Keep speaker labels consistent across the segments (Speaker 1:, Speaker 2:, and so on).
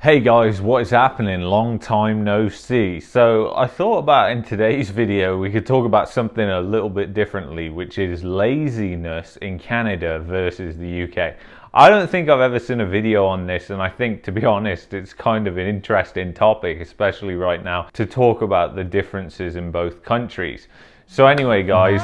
Speaker 1: Hey guys, what is happening? Long time no see. So I thought about in today's video we could talk about something a little bit differently, which is laziness in Canada versus the UK. I don't think I've ever seen a video on this, and I think, to be honest, it's kind of an interesting topic, especially right now, to talk about the differences in both countries. So anyway guys,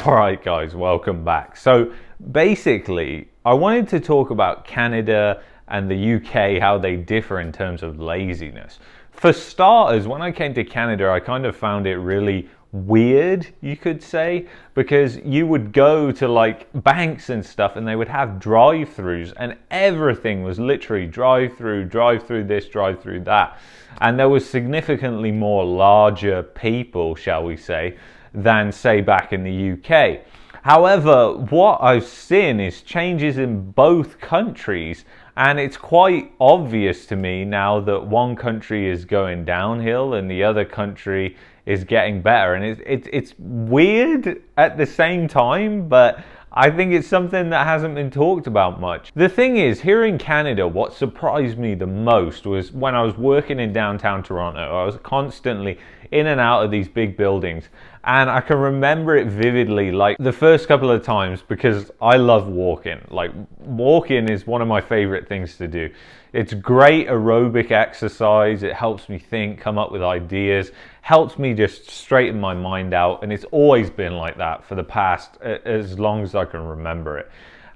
Speaker 1: alright guys, welcome back. So basically, I wanted to talk about Canada and the UK, how they differ in terms of laziness. For starters, when I came to Canada, I kind of found it really weird, you could say, because you would go to like banks and stuff and they would have drive-throughs and everything was literally drive-through this, drive-through that. And there was significantly more larger people, shall we say, than say back in the UK. However, what I've seen is changes in both countries, and it's quite obvious to me now that one country is going downhill and the other country is getting better. And it's weird at the same time, but I think it's something that hasn't been talked about much. The thing is, here in Canada, what surprised me the most was when I was working in downtown Toronto. I was constantly in and out of these big buildings, and I can remember it vividly, like the first couple of times, because I love walking. Like, walking is one of my favorite things to do. It's great aerobic exercise. It helps me think, come up with ideas, helps me just straighten my mind out, and it's always been like that for the past as long as I can remember it.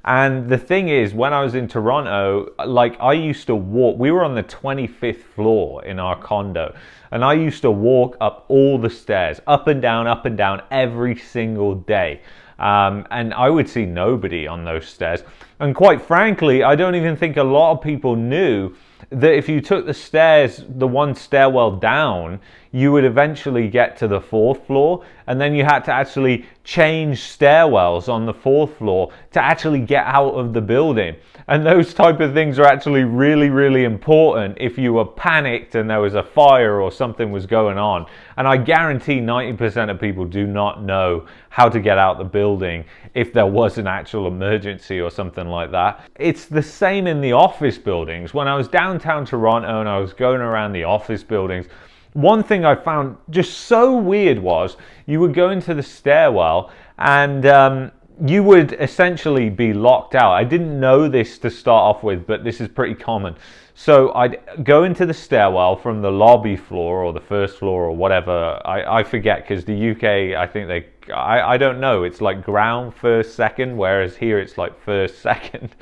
Speaker 1: And the thing is, when I was in Toronto, like, I used to walk. We were on the 25th floor in our condo, and I used to walk up all the stairs, up and down every single day. And I would see nobody on those stairs. And quite frankly, I don't even think a lot of people knew that if you took the stairs, the one stairwell down, you would eventually get to the fourth floor, and then you had to actually change stairwells on the fourth floor to actually get out of the building. And those type of things are actually really, really important if you were panicked and there was a fire or something was going on. And I guarantee 90% of people do not know how to get out the building if there was an actual emergency or something like that. It's the same in the office buildings. When I was downtown Toronto and I was going around the office buildings, one thing I found just so weird was you would go into the stairwell and you would essentially be locked out. I didn't know this to start off with, but this is pretty common. So I'd go into the stairwell from the lobby floor or the first floor or whatever. I forget, because the UK, I think I don't know. It's like ground, first, second, whereas here it's like first, second.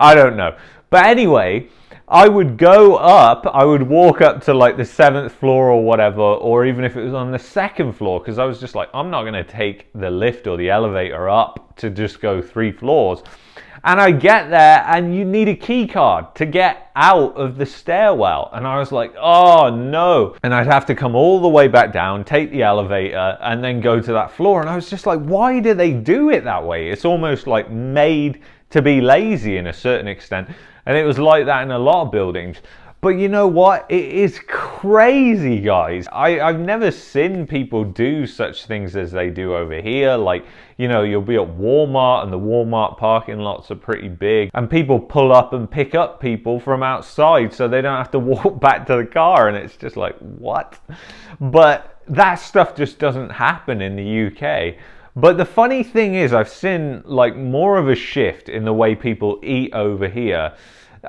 Speaker 1: I don't know. But anyway, I would go up, I would walk up to like the 7th floor or whatever, or even if it was on the 2nd floor, because I was just like, I'm not going to take the lift or the elevator up to just go 3 floors. And I get there and you need a key card to get out of the stairwell. And I was like, oh no. And I'd have to come all the way back down, take the elevator, and then go to that floor. And I was just like, why do they do it that way? It's almost like made to be lazy in a certain extent. And it was like that in a lot of buildings. But you know what? It is crazy, guys. I've never seen people do such things as they do over here. Like, you know, you'll be at Walmart and the Walmart parking lots are pretty big. And people pull up and pick up people from outside so they don't have to walk back to the car. And it's just like, what? But that stuff just doesn't happen in the UK. But the funny thing is, I've seen like more of a shift in the way people eat over here.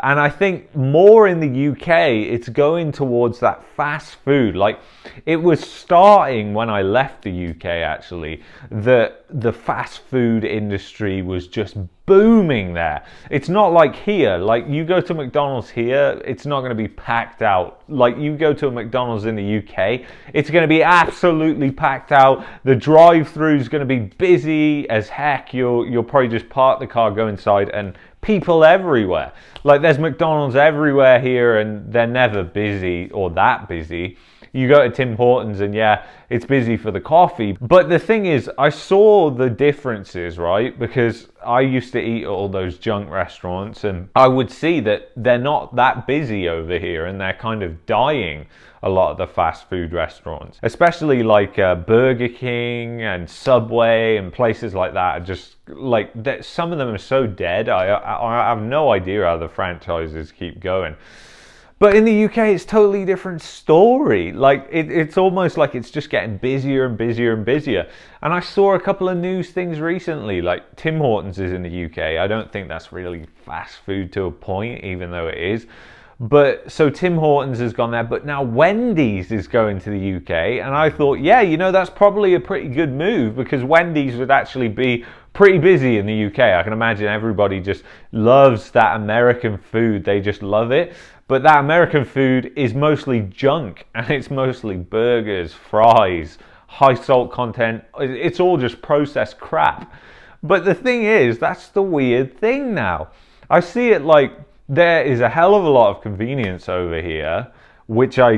Speaker 1: And I think more in the UK, it's going towards that fast food. Like, it was starting when I left the UK, actually, that the fast food industry was just booming there. It's not like here. Like, you go to McDonald's here, it's not going to be packed out. Like, you go to a McDonald's in the UK, it's going to be absolutely packed out. The drive-thru is going to be busy as heck. You'll probably just park the car, go inside, and people everywhere. Like, there's McDonald's everywhere here and they're never busy or that busy. you go to Tim Hortons and yeah, it's busy for the coffee. But the thing is, I saw the differences, right? Because I used to eat at all those junk restaurants and I would see that they're not that busy over here and they're kind of dying, a lot of the fast food restaurants, especially like Burger King and Subway and places like that. Are just like some of them are so dead. I have no idea how the franchises keep going. But in the UK, it's totally different story. Like it's almost like it's just getting busier and busier and busier. And I saw a couple of news things recently, like Tim Hortons is in the UK. I don't think that's really fast food to a point, even though it is. But so Tim Hortons has gone there, but now Wendy's is going to the UK. And I thought, yeah, you know, that's probably a pretty good move because Wendy's would actually be pretty busy in the UK. I can imagine everybody just loves that American food. They just love it. But that American food is mostly junk and it's mostly burgers, fries, high salt content. It's all just processed crap. But the thing is, that's the weird thing now. I see it like there is a hell of a lot of convenience over here, which I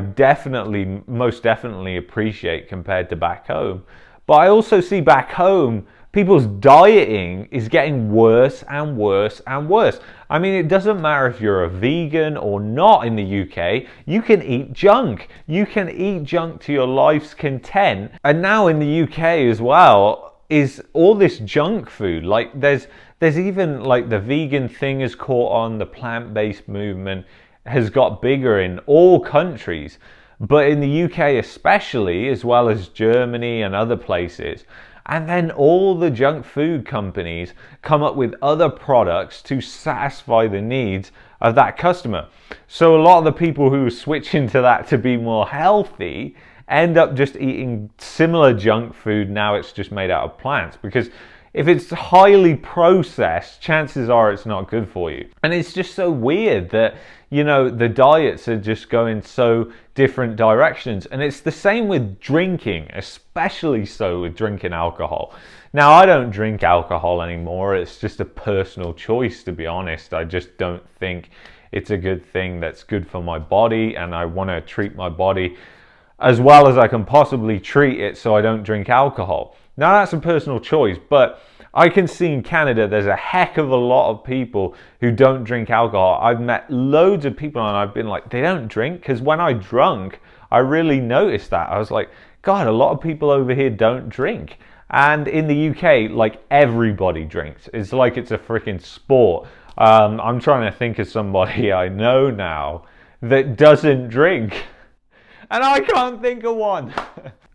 Speaker 1: most definitely appreciate compared to back home. But I also see back home, people's dieting is getting worse and worse and worse. I mean, it doesn't matter if you're a vegan or not in the UK, you can eat junk. You can eat junk to your life's content. And now in the UK as well, is all this junk food. Like there's even like the vegan thing has caught on, the plant-based movement has got bigger in all countries, but in the UK especially, as well as Germany and other places. And then all the junk food companies come up with other products to satisfy the needs of that customer. So a lot of the people who are switching to that to be more healthy end up just eating similar junk food. Now it's just made out of plants, because if it's highly processed, chances are it's not good for you. And it's just so weird that, you know, the diets are just going so different directions. And it's the same with drinking, especially so with drinking alcohol. Now, I don't drink alcohol anymore. It's just a personal choice, to be honest. I just don't think it's a good thing that's good for my body, and I want to treat my body as well as I can possibly treat it, so I don't drink alcohol. Now, that's a personal choice, but I can see in Canada there's a heck of a lot of people who don't drink alcohol. I've met loads of people and I've been like, they don't drink? Because when I drunk, I really noticed that. I was like, God, a lot of people over here don't drink. And in the UK, like, everybody drinks. It's like it's a freaking sport. I'm trying to think of somebody I know now that doesn't drink. And I can't think of one.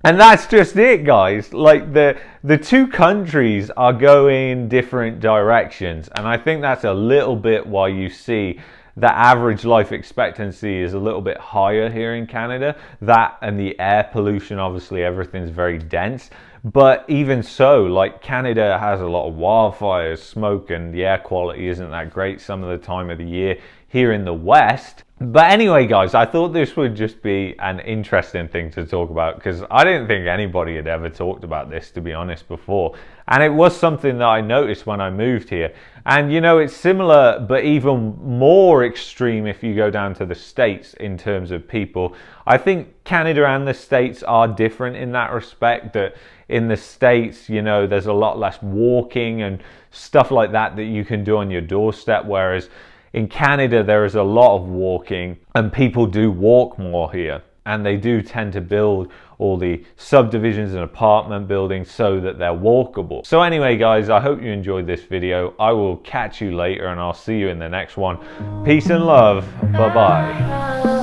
Speaker 1: And that's just it, guys. Like the two countries are going different directions. And I think that's a little bit why you see the average life expectancy is a little bit higher here in Canada. That and the air pollution, obviously everything's very dense. But even so, like, Canada has a lot of wildfires, smoke, and the air quality isn't that great some of the time of the year here in the West. But anyway, guys, I thought this would just be an interesting thing to talk about, because I didn't think anybody had ever talked about this, to be honest, before. And it was something that I noticed when I moved here. And, you know, it's similar, but even more extreme if you go down to the States in terms of people. I think Canada and the States are different in that respect, that in the States, you know, there's a lot less walking and stuff like that that you can do on your doorstep, whereas in Canada, there is a lot of walking, and people do walk more here. And they do tend to build all the subdivisions and apartment buildings so that they're walkable. So anyway, guys, I hope you enjoyed this video. I will catch you later, and I'll see you in the next one. Peace and love. Bye-bye.